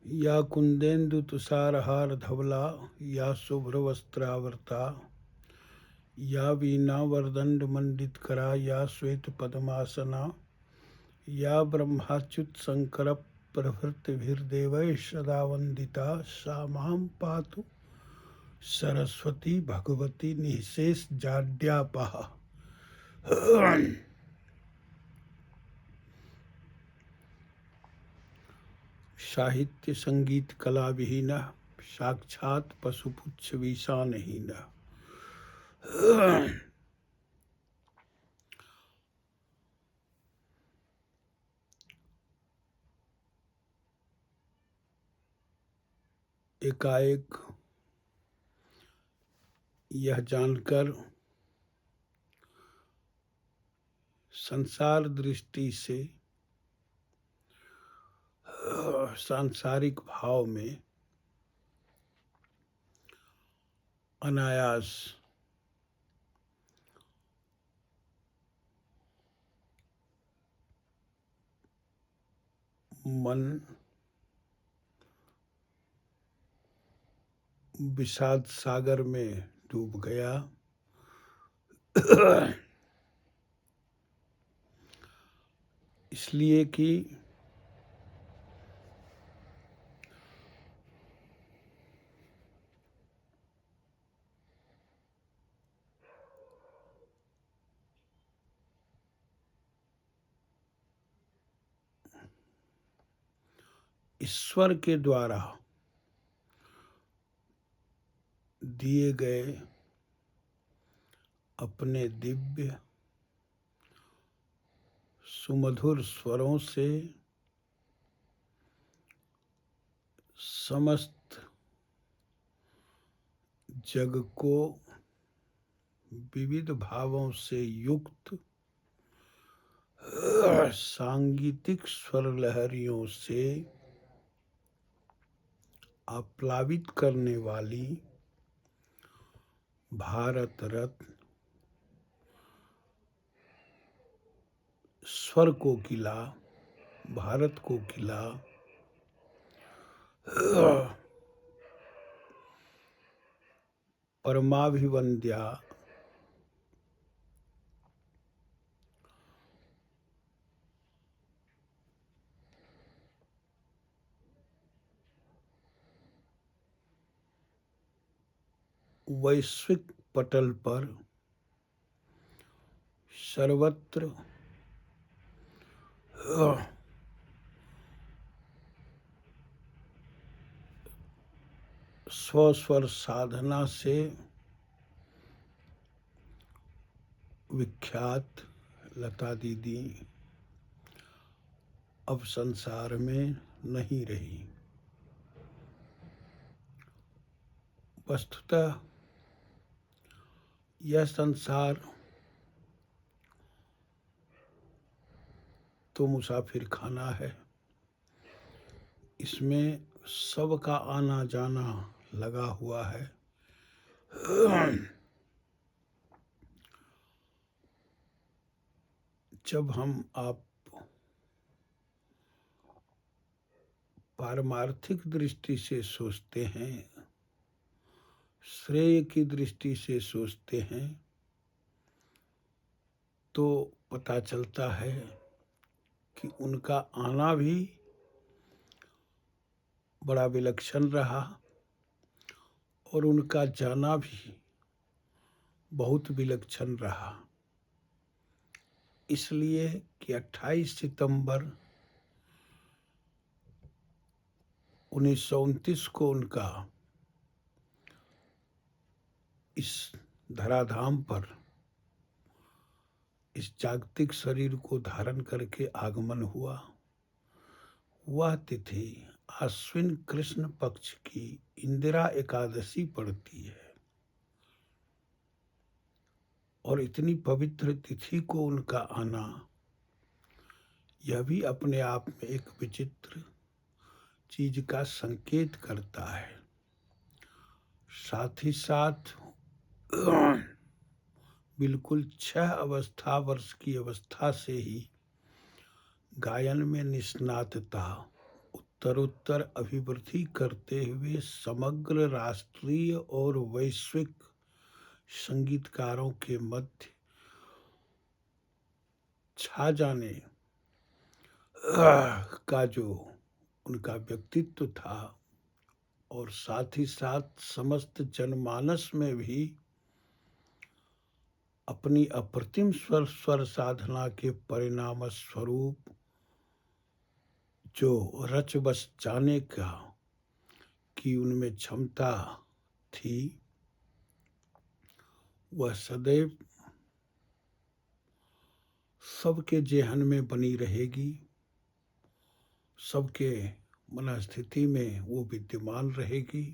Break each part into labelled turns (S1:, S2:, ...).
S1: या कुंदेन्दु तुषारहार धवला या शुभ्रवस्त्रावृता या वीणावरदंड मंडितकरा या श्वेत पद्मासना या ब्रह्माच्युत शंकर प्रभृतिभिर्देवैः सदा वंदिता सा मां पातु सरस्वती भगवती निःशेष जाड्यापहा। साहित्य संगीत कला विहीन साक्षात पशुपुच्छ विषानहीन। एकाएक यह जानकर संसार दृष्टि से सांसारिक भाव में अनायास मन विषाद सागर में डूब गया। इसलिए कि ईश्वर के द्वारा दिए गए अपने दिव्य सुमधुर स्वरों से समस्त जग को विविध भावों से युक्त सांगीतिक स्वर लहरियों से आप्लावित करने वाली भारत रत्न स्वर कोकिला, भारत कोकिला परमाभिवंद्या वैश्विक पटल पर सर्वत्र स्वस्वर साधना से विख्यात लता दीदी अब संसार में नहीं रही। वस्तुतः यह संसार तो मुसाफिर खाना है, इसमें सबका आना जाना लगा हुआ है। जब हम आप पारमार्थिक दृष्टि से सोचते हैं, श्रेय की दृष्टि से सोचते हैं, तो पता चलता है कि उनका आना भी बड़ा विलक्षण रहा और उनका जाना भी बहुत विलक्षण रहा। इसलिए कि 28 सितंबर 1929 को उनका इस धराधाम पर इस जागतिक शरीर को धारण करके आगमन हुआ। वह तिथि आश्विन कृष्ण पक्ष की इंदिरा एकादशी पड़ती है और इतनी पवित्र तिथि को उनका आना यह भी अपने आप में एक विचित्र चीज का संकेत करता है। साथ ही साथ बिल्कुल 6 वर्ष की अवस्था से ही गायन में निष्णातता, उत्तरोत्तर अभिवृद्धि करते हुए समग्र राष्ट्रीय और वैश्विक संगीतकारों के मध्य छा जाने का जो उनका व्यक्तित्व था, और साथ ही साथ समस्त जनमानस में भी अपनी अप्रतिम स्वर साधना के परिणाम स्वरूप जो रच बस जाने का की उनमें क्षमता थी, वह सदैव सबके जेहन में बनी रहेगी, सबके मनस्थिति में वो विद्यमान रहेगी।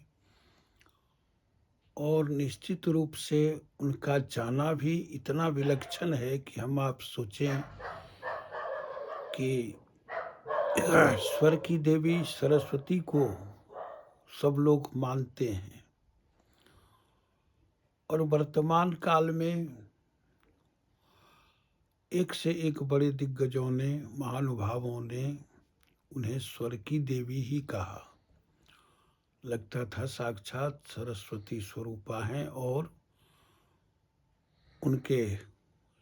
S1: और निश्चित रूप से उनका जाना भी इतना विलक्षण है कि हम आप सोचें कि स्वर की देवी सरस्वती को सब लोग मानते हैं, और वर्तमान काल में एक से एक बड़े दिग्गजों ने, महानुभावों ने उन्हें स्वर की देवी ही कहा। लगता था साक्षात सरस्वती स्वरूपा हैं, और उनके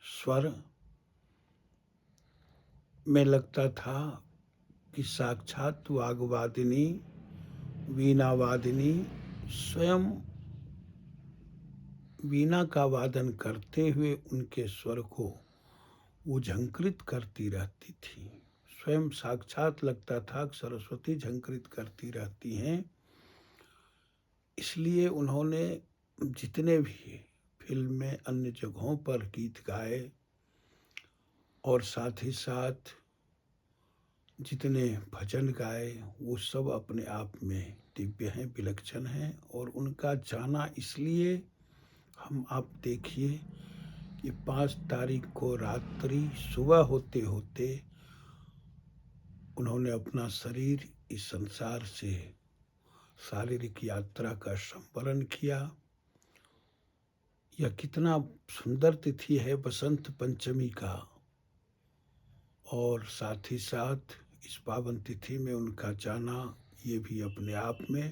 S1: स्वर में लगता था कि साक्षात वाग्वादिनी, वीणावादिनी स्वयं वीणा का वादन करते हुए उनके स्वर को वो झंकृत करती रहती थी। स्वयं साक्षात लगता था कि सरस्वती झंकृत करती रहती हैं। इसलिए उन्होंने जितने भी फिल्म में अन्य जगहों पर गीत गाए, और साथ ही साथ जितने भजन गाए, वो सब अपने आप में दिव्य हैं, विलक्षण हैं। और उनका जाना इसलिए, हम आप देखिए कि 5 तारीख को रात्रि सुबह होते होते उन्होंने अपना शरीर इस संसार से शारीरिक यात्रा का संवरण किया। यह कितना सुंदर तिथि है बसंत पंचमी का, और साथ ही साथ इस पावन तिथि में उनका जाना ये भी अपने आप में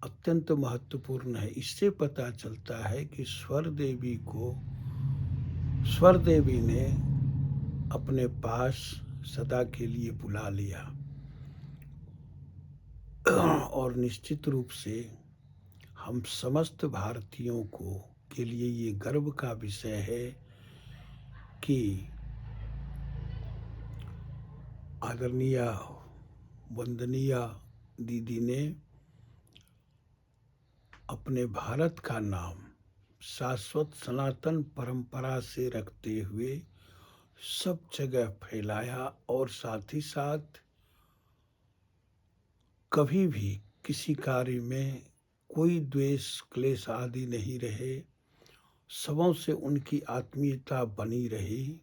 S1: अत्यंत महत्वपूर्ण है। इससे पता चलता है कि स्वर देवी ने अपने पास सदा के लिए बुला लिया। और निश्चित रूप से हम समस्त भारतीयों को के लिए ये गर्व का विषय है कि आदरणीय वंदनीय दीदी ने अपने भारत का नाम शाश्वत सनातन परंपरा से रखते हुए सब जगह फैलाया, और साथ ही साथ कभी भी किसी कार्य में कोई द्वेष क्लेश आदि नहीं रहे, सबों से उनकी आत्मीयता बनी रही।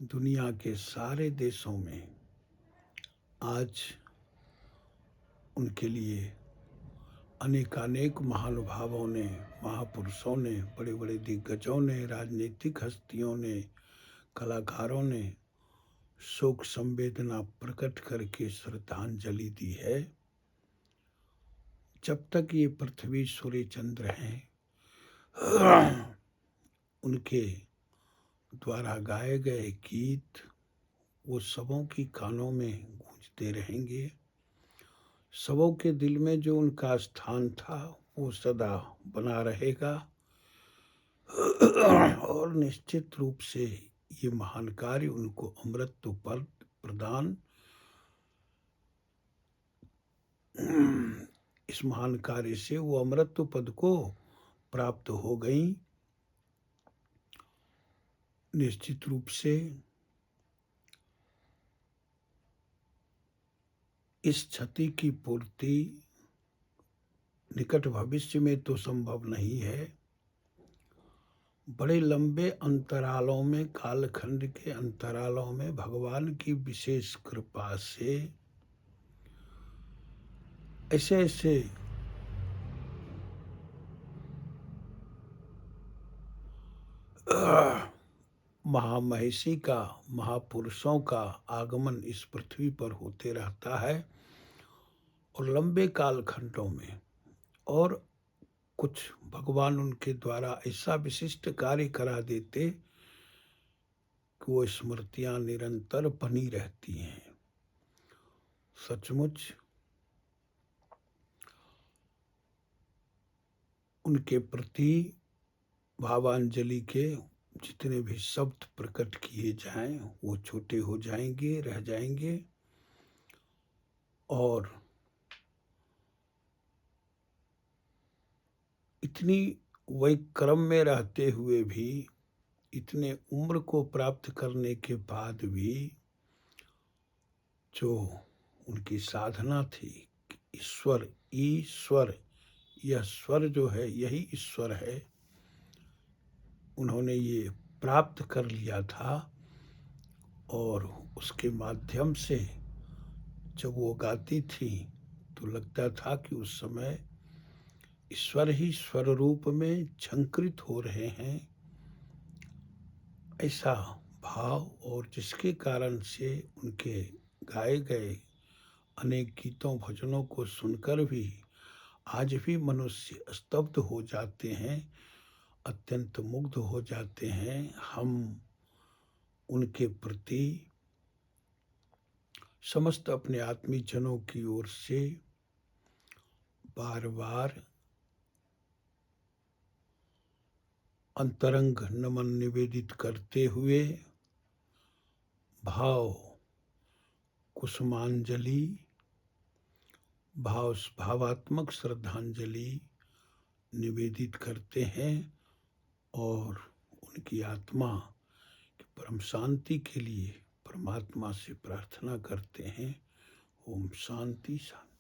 S1: दुनिया के सारे देशों में आज उनके लिए अनेकानेक महानुभावों ने, महापुरुषों ने, बड़े बड़े दिग्गजों ने, राजनीतिक हस्तियों ने, कलाकारों ने शोक संवेदना प्रकट करके श्रद्धांजलि दी है। जब तक ये पृथ्वी सूर्य चंद्र हैं, उनके द्वारा गाए गए गीत वो सबों की कानों में गूंजते रहेंगे। सबों के दिल में जो उनका स्थान था वो सदा बना रहेगा। और निश्चित रूप से ये महान कार्य उनको अमृत पद प्रदान, इस महान कार्य से वो अमृत पद को प्राप्त हो गई। निश्चित रूप से इस क्षति की पूर्ति निकट भविष्य में तो संभव नहीं है। बड़े लंबे अंतरालों में, कालखंड के अंतरालों में भगवान की विशेष कृपा से ऐसे ऐसे महामहिषी का, महापुरुषों का आगमन इस पृथ्वी पर होते रहता है। और लंबे कालखंडों में और कुछ भगवान उनके द्वारा ऐसा विशिष्ट कार्य करा देते कि वो स्मृतियाँ निरंतर बनी रहती हैं। सचमुच उनके प्रति भावांजलि के जितने भी शब्द प्रकट किए जाएँ, वो छोटे हो जाएँगे, रह जाएँगे। और इतनी वैक्रम में रहते हुए भी, इतने उम्र को प्राप्त करने के बाद भी जो उनकी साधना थी कि ईश्वर, ईश्वर, यह स्वर जो है यही ईश्वर है, उन्होंने ये प्राप्त कर लिया था। और उसके माध्यम से जब वो गाती थी तो लगता था कि उस समय ईश्वर ही स्वर रूप में झंकृत हो रहे हैं, ऐसा भाव। और जिसके कारण से उनके गाए गए अनेक गीतों भजनों को सुनकर भी आज भी मनुष्य स्तब्ध हो जाते हैं, अत्यंत मुग्ध हो जाते हैं। हम उनके प्रति समस्त अपने आत्मीजनों की ओर से बार बार अंतरंग नमन निवेदित करते हुए भाव कुसुमांजलि, भावात्मक श्रद्धांजलि निवेदित करते हैं और उनकी आत्मा की परम शांति के लिए परमात्मा से प्रार्थना करते हैं। ओम शांति शांति।